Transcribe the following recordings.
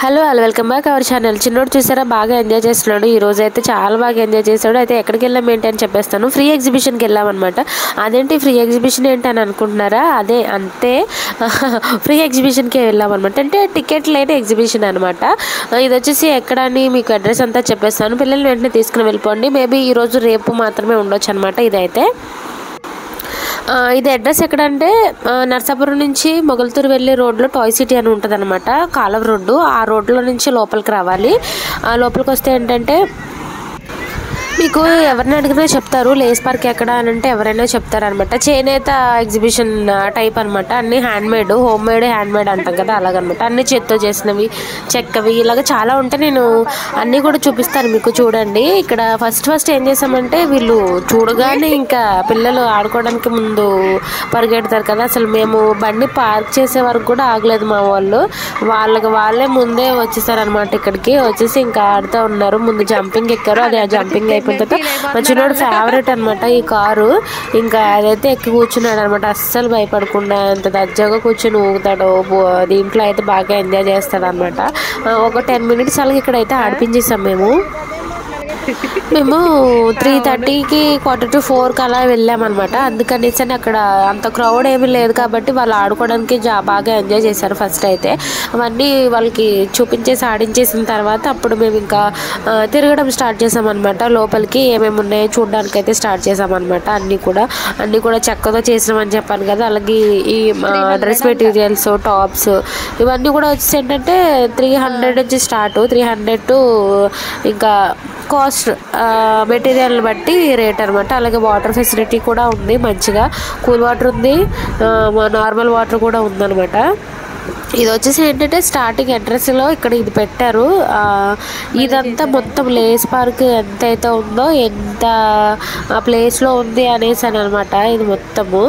Hello welcome back our channel. చిన్నోడు చూసారా బాగా ఎంజాయ్ చేస్తున్నాడు. ఈ రోజు అయితే చాలా బాగా ఎంజాయ్ చేశాడు. అయితే ఎక్కడికి వెళ్ళాం ఏంటి అని చెప్పేస్తాను. ఫ్రీ ఎగ్జిబిషన్కి వెళ్ళామన్నమాట. అదేంటి ఫ్రీ ఎగ్జిబిషన్ ఏంటి అని అనుకుంటున్నారా? అదే అంతే ఫ్రీ ఎగ్జిబిషన్కి వెళ్ళామన్నమాట. అంటే టికెట్ లేని ఎగ్జిబిషన్ అనమాట. ఇది వచ్చేసి ఎక్కడ అని మీకు అడ్రస్ అంతా చెప్పేస్తాను. పిల్లల్ని వెంటనే తీసుకుని వెళ్ళిపోండి. మేబీ ఈరోజు రేపు మాత్రమే ఉండొచ్చు అనమాట. ఇదైతే ఇది అడ్రస్ ఎక్కడంటే నర్సాపురం నుంచి మొగల్తూరు వెళ్ళే రోడ్లో టాయ్ సిటీ అని ఉంటుంది అనమాట. కాలవ రోడ్డు. ఆ రోడ్లో నుంచి లోపలికి రావాలి. లోపలికి వస్తే ఏంటంటే మీకు ఎవరిని అడిగినా చెప్తారు లేస్ పార్క్ ఎక్కడ అని అంటే ఎవరైనా చెప్తారనమాట. చేనేత ఎగ్జిబిషన్ టైప్ అనమాట. అన్ని హ్యాండ్మేడ్, హోమ్ మేడ్, హ్యాండ్మేడ్ అంటాం కదా, అలాగనమాట. అన్ని చేత్తో చేసినవి, చెక్కవి, ఇలాగ చాలా ఉంటాయి. నేను అన్నీ కూడా చూపిస్తాను మీకు. చూడండి, ఇక్కడ ఫస్ట్ ఏం చేసామంటే వీళ్ళు చూడగానే ఇంకా పిల్లలు ఆడుకోవడానికి ముందు పరిగెడతారు కదా. అసలు మేము బండి పార్క్ చేసే వరకు కూడా ఆగలేదు మా వాళ్ళు. వాళ్ళే ముందే వచ్చేసారనమాట. ఇక్కడికి వచ్చేసి ఇంకా ఆడుతూ ఉన్నారు. ముందు జంపింగ్ ఎక్కారు. అది ఆ జంపింగ్ అయిపోయిన తర్వాత మా చిన్నోడు ఫేవరెట్ అనమాట ఈ కారు. ఇంకా అదైతే ఎక్కి కూర్చున్నాడు అనమాట. అస్సలు భయపడకుండా ఎంత దర్జాగా కూర్చొని ఊగుతాడు. దీంట్లో అయితే బాగా ఎంజాయ్ చేస్తాడు అనమాట. ఒక 10 minutes అలాగే ఇక్కడైతే ఆడిపించేసాం మేము 3:30కి 3:45కి అలా వెళ్ళామన్నమాట. అందుకనేసి అక్కడ అంత క్రౌడ్ ఏమీ లేదు కాబట్టి వాళ్ళు ఆడుకోవడానికి బాగా ఎంజాయ్ చేశారు. ఫస్ట్ అయితే అవన్నీ వాళ్ళకి చూపించేసి ఆడించేసిన తర్వాత అప్పుడు మేము ఇంకా తిరగడం స్టార్ట్ చేసామన్నమాట. లోపలికి ఏమేమి ఉన్నాయో చూడడానికి అయితే స్టార్ట్ చేసామన్నమాట. అన్నీ కూడా చెక్కతో చేసినామని చెప్పాను కదా. అలాగే ఈ డ్రెస్ మెటీరియల్స్, టాప్స్ ఇవన్నీ కూడా వచ్చేసి ఏంటంటే 300 నుంచి స్టార్ట్. 300 టు ఇంకా కాస్ట్ మెటీరియల్ బట్టి రేట్ అనమాట. అలాగే వాటర్ ఫెసిలిటీ కూడా ఉంది. మంచిగా కూల్ వాటర్ ఉంది, నార్మల్ వాటర్ కూడా ఉందన్నమాట. ఇది వచ్చేసి ఏంటంటే స్టార్టింగ్ అడ్రస్లో ఇక్కడ ఇది పెట్టారు. ఇదంతా మొత్తం లేస్ పార్క్ ఎంతైతే ఉందో ఎంత ప్లేస్లో ఉంది అనేసి అని అనమాట. ఇది మొత్తము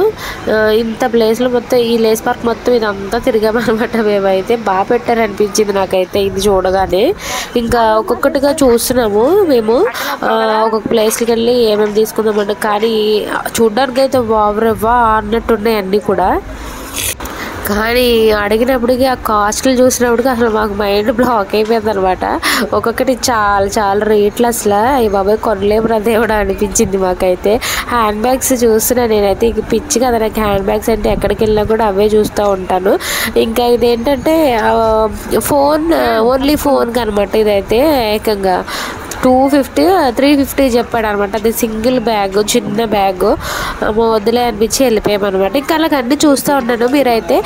ఇంత ప్లేస్లో మొత్తం ఈ లేస్ పార్క్ మొత్తం ఇదంతా తిరిగామన్నమాట. మేమైతే బాగా పెట్టారనిపించింది నాకైతే ఇది చూడగానే. ఇంకా ఒక్కొక్కటిగా చూస్తున్నాము మేము. ఒక్కొక్క ప్లేస్కి వెళ్ళి ఏమేమి తీసుకుందామంటే కానీ చూడ్డానికి అయితే వావ్రవ్వా అన్నట్టున్నాయి అన్నీ కూడా. కానీ అడిగినప్పటికీ ఆ కాస్ట్లు చూసినప్పటికీ అసలు మాకు మైండ్ బ్లాక్ అయిపోయింది అనమాట. ఒక్కొక్కటి చాలా రేట్లు అసలు ఈ బాబాయ్ కొనలేమురా దేవుడా అనిపించింది మాకైతే. హ్యాండ్ బ్యాగ్స్ చూస్తున్నా నేనైతే. ఇక పిచ్చి కదా నాకు హ్యాండ్ బ్యాగ్స్ అంటే. ఎక్కడికి వెళ్ళినా కూడా అవే చూస్తూ ఉంటాను. ఇంకా ఇదేంటంటే ఫోన్, ఓన్లీ ఫోన్కి అనమాట. ఇదైతే ఏకంగా 350 చెప్పాడు అనమాట. అది సింగిల్ బ్యాగ్, చిన్న బ్యాగ్. వద్దులే అనిపించి వెళ్ళిపోయామన్నమాట. ఇంకా అలాగ అన్నీ చూస్తూ ఉన్నాను. మీరైతే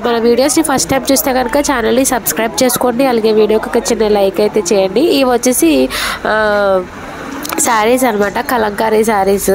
మన వీడియోస్ని ఫస్ట్ టైం చూస్తే కనుక ఛానల్ని సబ్స్క్రైబ్ చేసుకోండి. అలాగే వీడియోకి ఒక చిన్న లైక్ అయితే చేయండి. ఇవి వచ్చేసి శారీస్ అనమాట, కలంకారీ శారీస్.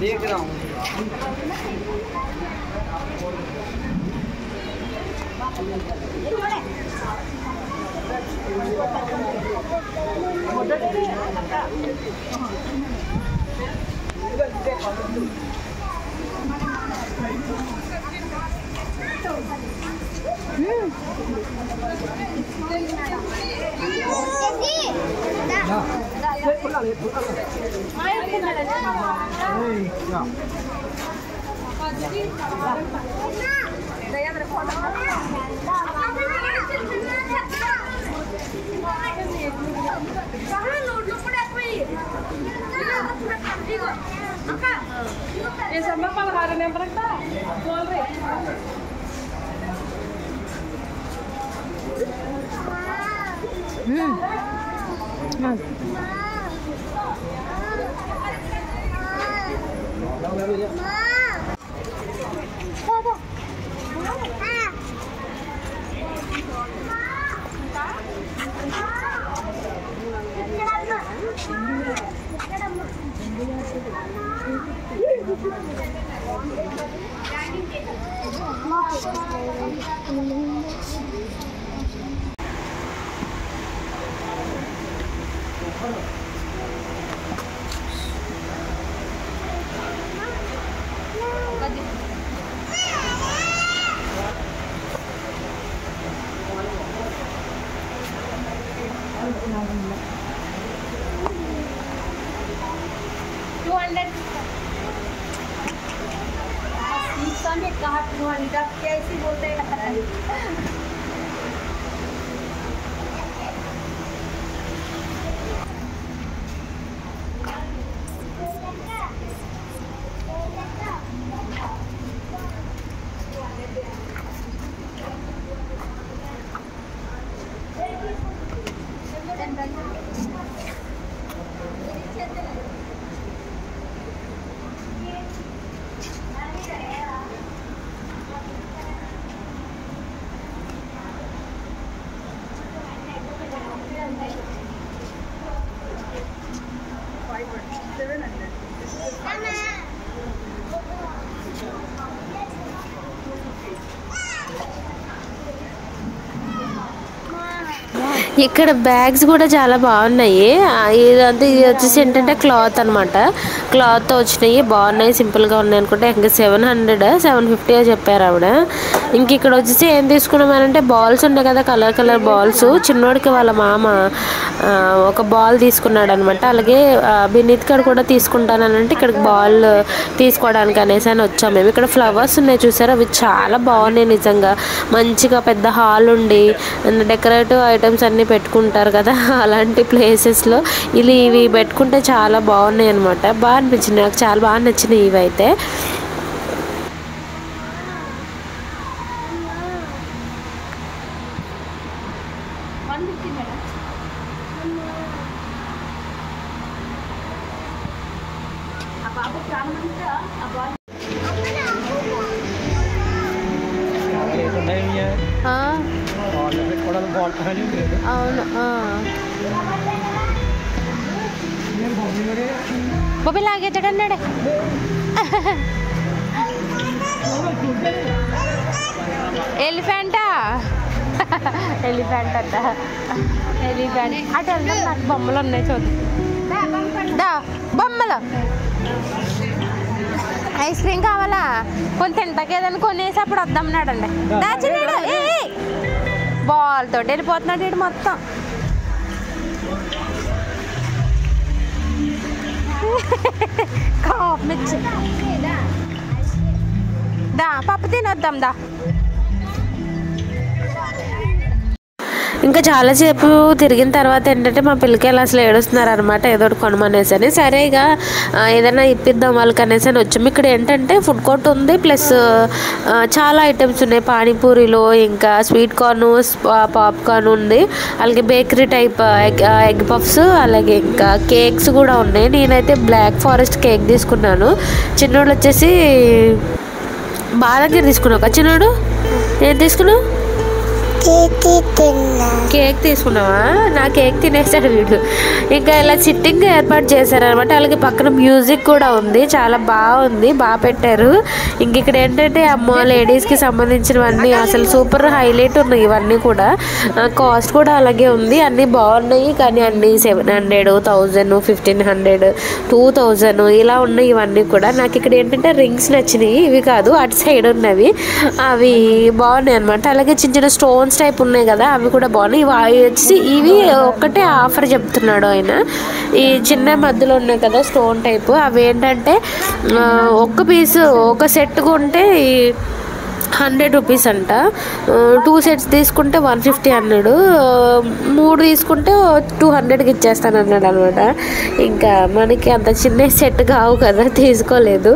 देख रहा हूँ ये सब में पलहार ने बरकता बोल रहे कैसी बोलते हैं ఇక్కడ బ్యాగ్స్ కూడా చాలా బాగున్నాయి. ఇదంతా ఇది వచ్చేసి ఏంటంటే క్లాత్ అనమాట. క్లాత్తో వచ్చినాయి, బాగున్నాయి, సింపుల్గా ఉన్నాయి అనుకుంటే. ఇంకా 700 750 చెప్పారు ఆవిడ. ఇంక ఇక్కడ వచ్చేసి ఏం తీసుకున్నామనంటే బాల్స్ ఉన్నాయి కదా, కలర్ కలర్ బాల్స్. చిన్నోడికి వాళ్ళ మామ ఒక బాల్ తీసుకున్నాడు అనమాట. అలాగే బినీత్ గారు కూడా తీసుకుంటానంటే ఇక్కడికి బాల్ తీసుకోవడానికి అనేసి అని వచ్చాము మేము. ఇక్కడ ఫ్లవర్స్ ఉన్నాయి చూసారా, అవి చాలా బాగున్నాయి నిజంగా. మంచిగా పెద్ద హాల్ ఉండి డెకరేటివ్ ఐటమ్స్ అన్నీ పెట్టుకుంటారు కదా, అలాంటి ప్లేసెస్లో ఇవి పెట్టుకుంటే చాలా బాగున్నాయి అనమాట. బాగా అనిపించింది నాకు, చాలా బాగా నచ్చినాయి ఇవైతే. అవును, బొబ్బి లాగేతాడన్నాడే. ఎలిఫెంటా, ఎలిఫెంట్ అంట, ఎలిఫెంట్. అటు వెళ్దాం, నాకు బొమ్మలు ఉన్నాయి చూద్దాం. దా బొమ్మలు. ఐస్ క్రీమ్ కావాలా? కొంత తింటాకి ఏదైనా కొనేసి అప్పుడు వద్దామన్నాడండి. దాచినాడు, బాల్ తోటి వెళ్ళిపోతున్నాడు ఇటు మొత్తం. కామిచ్చి దా పప్పు తినొద్దాం దా. ఇంకా చాలాసేపు తిరిగిన తర్వాత ఏంటంటే మా పిల్లకాయలు అసలు ఏడుస్తున్నారు అనమాట, ఏదో ఒకటి కొనమనేసి అని. సరే ఇక ఏదైనా ఇప్పిద్దాం వాళ్ళకి అనేసి అని వచ్చాము. ఇక్కడ ఏంటంటే ఫుడ్ కోర్ట్ ఉంది, ప్లస్ చాలా ఐటమ్స్ ఉన్నాయి. పానీపూరిలో ఇంకా స్వీట్ కార్న్, పాప్కార్న్ ఉంది, అలాగే బేకరీ టైప్ ఎగ్ పఫ్స్, అలాగే ఇంకా కేక్స్ కూడా ఉన్నాయి. నేనైతే బ్లాక్ ఫారెస్ట్ కేక్ తీసుకున్నాను. చిన్నోడు వచ్చేసి బాదగిరి తీసుకున్నావు. చిన్నోడు ఏం తీసుకున్నావు? కేక్ తీసుకున్నావా? నా కేక్ తినేసాడు వీడు. ఇంకా ఇలా సిట్టింగ్ ఏర్పాటు చేశారనమాట. అలాగే పక్కన మ్యూజిక్ కూడా ఉంది, చాలా బాగుంది, బాగా పెట్టారు. ఇంక ఇక్కడ ఏంటంటే అమ్మో లేడీస్కి సంబంధించినవన్నీ అసలు సూపర్ హైలైట్ ఉన్నాయి ఇవన్నీ కూడా. కాస్ట్ కూడా అలాగే ఉంది, అన్నీ బాగున్నాయి. కానీ అన్నీ 700, 1000, 1500, 2000 ఇలా ఉన్నాయి ఇవన్నీ కూడా. నాకు ఇక్కడ ఏంటంటే రింగ్స్ నచ్చినాయి, ఇవి కాదు అటు సైడ్ ఉన్నవి, అవి బాగున్నాయి అనమాట. అలాగే చిన్న చిన్న స్టోన్స్ టైప్ ఉన్నాయి కదా, అవి కూడా బాగున్నాయి. ఇవి వచ్చి ఇవి ఒక్కటే ఆఫర్ చెప్తున్నాడు ఆయన. ఈ చిన్న మధ్యలో ఉన్నాయి కదా స్టోన్ టైప్, అవి ఏంటంటే ఒక్క పీసు ఒక సెట్ కొంటే 100 రూపీస్ అంట. 2 సెట్స్ తీసుకుంటే 150 అన్నాడు. 3 తీసుకుంటే 200కి ఇచ్చేస్తాను అన్నాడు అనమాట. ఇంకా మనకి అంత చిన్న సెట్ కావు కదా, తీసుకోలేదు.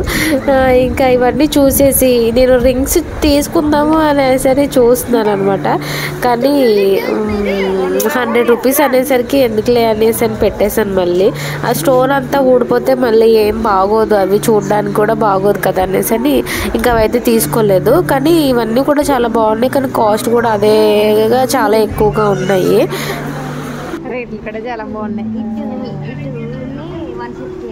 ఇంకా ఇవన్నీ చూసేసి నేను రింగ్స్ తీసుకుందాము అనేసరి చూస్తున్నాను అనమాట. కానీ 100 రూపీస్ అనేసరికి ఎందుకులే అనేసి అని పెట్టేశాను. మళ్ళీ ఆ స్టోన్ అంతా ఊడిపోతే మళ్ళీ ఏం బాగోదు, అవి చూడడానికి కూడా బాగోదు కదా అనేసి అని ఇంకా అవైతే తీసుకోలేదు. కానీ ఇవన్నీ కూడా చాలా బాగున్నాయి, కానీ కాస్ట్ కూడా అదేగా చాలా ఎక్కువగా ఉన్నాయి. రేట్లు కూడా చాలా బాగున్నాయి. 150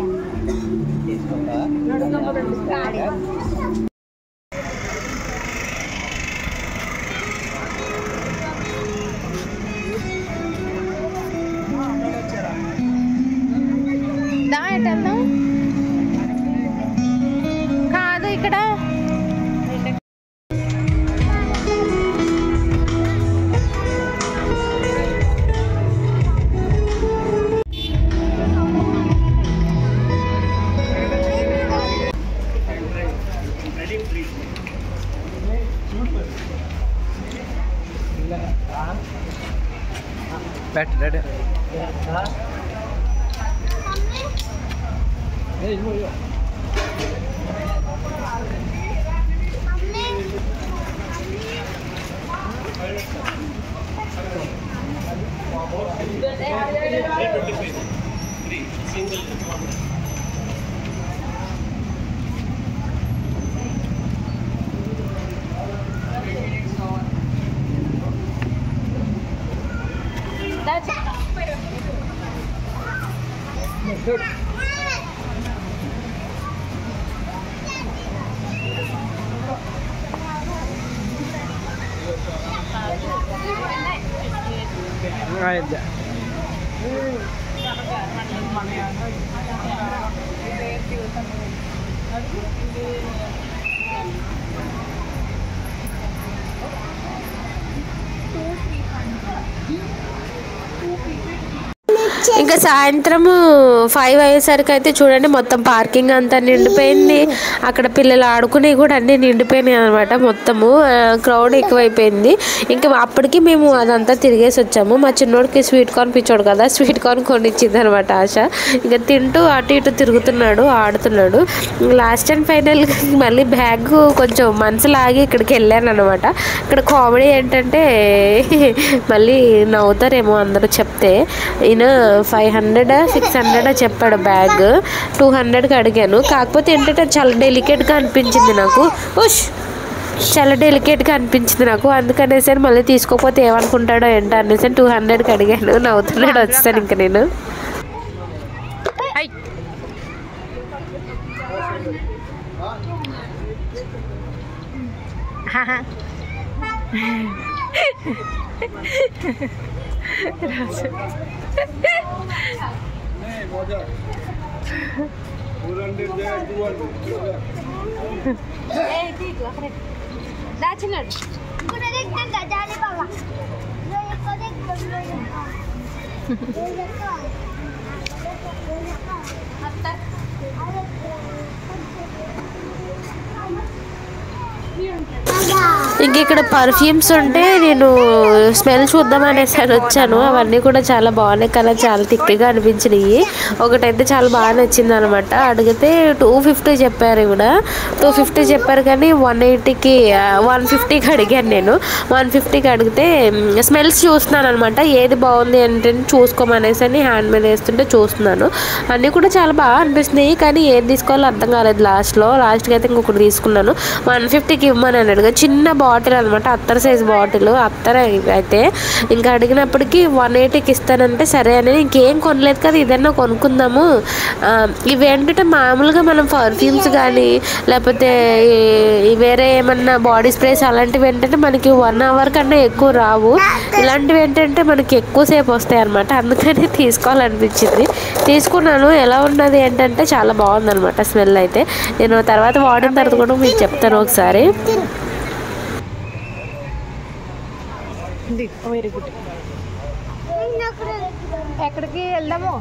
बैठ रेड ada. ఇంకా సాయంత్రం 5 అయ్యేసరికి అయితే చూడండి మొత్తం పార్కింగ్ అంతా నిండిపోయింది. అక్కడ పిల్లలు ఆడుకునేవి కూడా అన్నీ నిండిపోయినాయి అనమాట. మొత్తము క్రౌడ్ ఎక్కువైపోయింది. ఇంకా అప్పటికి మేము అదంతా తిరిగేసి వచ్చాము. మా చిన్నోడికి స్వీట్ కార్న్ పిచ్చోడు కదా, స్వీట్ కార్న్ కొనిచ్చింది అనమాట ఆశ. ఇంకా తింటూ అటు ఇటు తిరుగుతున్నాడు, ఆడుతున్నాడు. లాస్ట్ అండ్ ఫైనల్ మళ్ళీ బ్యాగ్ కొంచెం మనసు లాగి ఇక్కడికి వెళ్ళాను అనమాట. ఇక్కడ కామెడీ ఏంటంటే మళ్ళీ నవ్వుతారేమో అందరూ చెప్తే, ఈయన 500 600 చెప్పాడు. బ్యాగ్ 200కి అడిగాను. కాకపోతే ఏంటంటే చాలా డెలికేట్గా అనిపించింది నాకు. చాలా డెలికేట్గా అనిపించింది నాకు. అందుకనేసి మళ్ళీ తీసుకోకపోతే ఏమనుకుంటాడో ఏంటో అనేసి 200కి అడిగాను. నవ్వుతున్నాడు. వచ్చాను ఇంకా నేను. ఇంక ఇక్కడ పర్ఫ్యూమ్స్ ఉంటే నేను స్మెల్ చూద్దాం అనేసి వచ్చాను. అవన్నీ కూడా చాలా బాగున్నాయి కదా, చాలా థిక్గా అనిపించినాయి. ఒకటైతే చాలా బాగా నచ్చింది అనమాట. అడిగితే 250 చెప్పారు. కూడా 250 చెప్పారు కానీ 180కి 150కి అడిగాను నేను. 150కి అడిగితే స్మెల్స్ చూస్తున్నాను అనమాట. ఏది బాగుంది అంటే చూసుకోమనేసి అని హ్యాండ్ మీద వేస్తుంటే చూస్తున్నాను. అన్నీ కూడా చాలా బాగా అనిపిస్తున్నాయి కానీ ఏది తీసుకోవాలో అర్థం కాలేదు. లాస్ట్కి అయితే ఇంకొకటి తీసుకున్నాను. 150కి ఇవ్వమని అడిగా. చిన్న బాటిల్ అనమాట, అత్తర్ సైజ్ బాటిల్. అత్తర అయితే ఇంకా అడిగినప్పటికీ 180కి ఇస్తానంటే సరే అని ఇంకేం కొనలేదు కదా, ఇదన్నా కొనుక్కుందాము. ఇవి ఏంటంటే మామూలుగా మనం పర్ఫ్యూమ్స్ కానీ లేకపోతే వేరే ఏమన్నా బాడీ స్ప్రేస్ అలాంటివి ఏంటంటే మనకి 1 అవర్ కన్నా ఎక్కువ రావు. ఇలాంటివి ఏంటంటే మనకి ఎక్కువసేపు వస్తాయి అనమాట. అందుకని తీసుకోవాలనిపించింది, తీసుకున్నాను. ఎలా ఉన్నది ఏంటంటే చాలా బాగుందనమాట స్మెల్ అయితే. నేను తర్వాత వాడిన తర్వాత కూడా మీకు చెప్తాను ఒకసారి. Very good. ఎక్కడికి వెళ్దాము?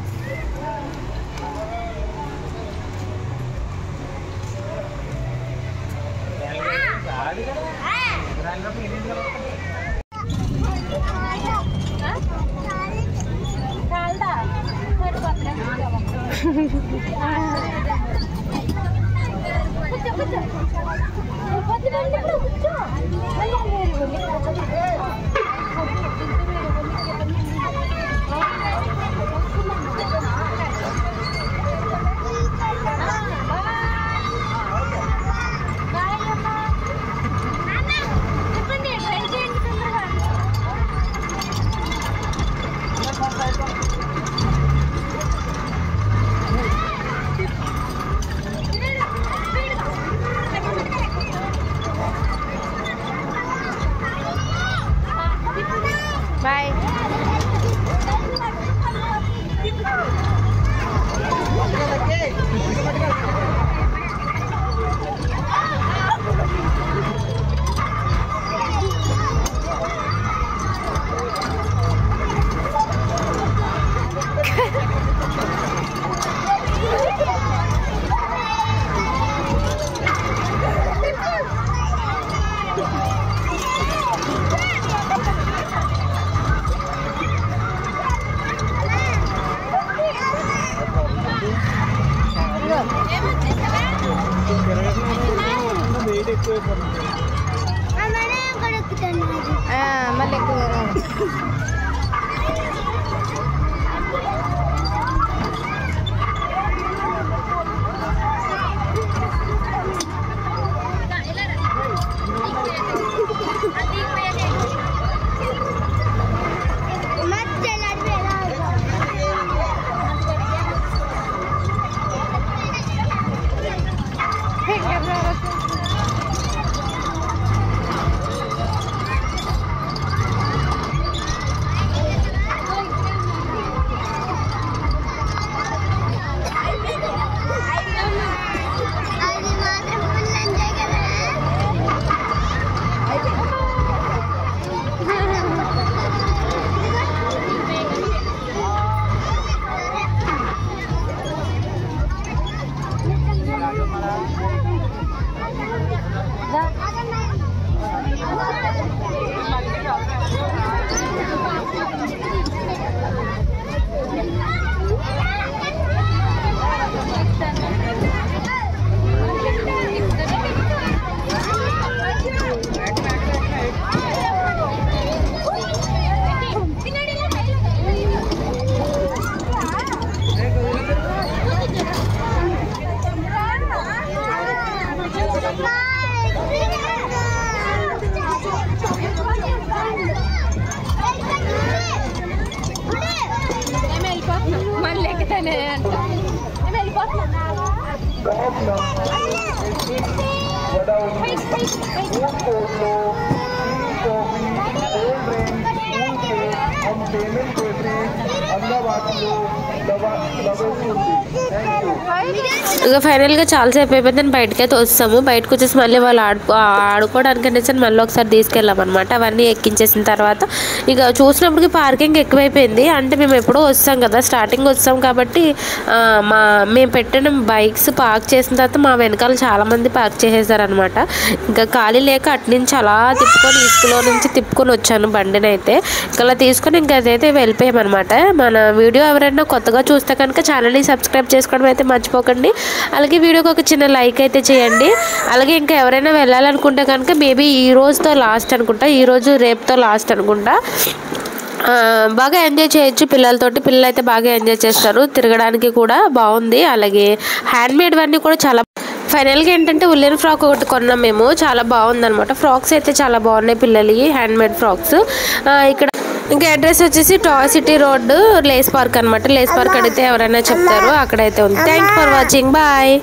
మళ్ళీ ఇక ఫైనల్గా చాలాసేపు అయిపోయిందని బయటకి అయితే వస్తాము. బయటకు వచ్చేసి మళ్ళీ వాళ్ళు ఆడుకోవడానికి అనేసి మళ్ళీ ఒకసారి తీసుకెళ్ళామన్నమాట. అవన్నీ ఎక్కించేసిన తర్వాత ఇక చూసినప్పటికి పార్కింగ్ ఎక్కువైపోయింది. అంటే మేము ఎప్పుడో వస్తాం కదా, స్టార్టింగ్ వస్తాం కాబట్టి మేము పెట్టిన బైక్స్ పార్క్ చేసిన తర్వాత మా వెనకాల చాలామంది పార్క్ చేసేసారనమాట. ఇంకా ఖాళీ లేక అటు నుంచి అలా తిప్పుకొని ఇసుకలో నుంచి తిప్పుకొని వచ్చాను బండిని అయితే. ఇలా తీసుకొని ఇంకా అదైతే వెళ్ళిపోయామన్నమాట. మన వీడియో ఎవరైనా కొత్తగా చూస్తే కనుక ఛానల్ని సబ్స్క్రైబ్ చేసుకోవడం అయితే మర్చిపోకండి. అలాగే వీడియోకి ఒక చిన్న లైక్ అయితే చేయండి. అలాగే ఇంకా ఎవరైనా వెళ్ళాలనుకుంటే కనుక మేబీ ఈ రోజుతో లాస్ట్ అనుకుంటా, ఈరోజు రేపుతో లాస్ట్ అనుకుంటా. బాగా ఎంజాయ్ చేయొచ్చు పిల్లలతోటి. పిల్లలు అయితే బాగా ఎంజాయ్ చేస్తారు, తిరగడానికి కూడా బాగుంది. అలాగే హ్యాండ్మేడ్ అన్నీ కూడా చాలా. ఫైనల్గా ఏంటంటే ఉల్లెన్ ఫ్రాక్ ఒకటి కొన్నాం మేము, చాలా బాగుందనమాట. ఫ్రాక్స్ అయితే చాలా బాగున్నాయి పిల్లలవి, హ్యాండ్మేడ్ ఫ్రాక్స్. ఇక్కడ ఇంకా అడ్రస్ వచ్చేసి టాయ్ సిటీ రోడ్ లేస్ పార్క్ అనమాట. లేస్ పార్క్ అడిగితే ఎవరైనా చెప్తారు, అక్కడైతే ఉంది. Thank for watching, bye.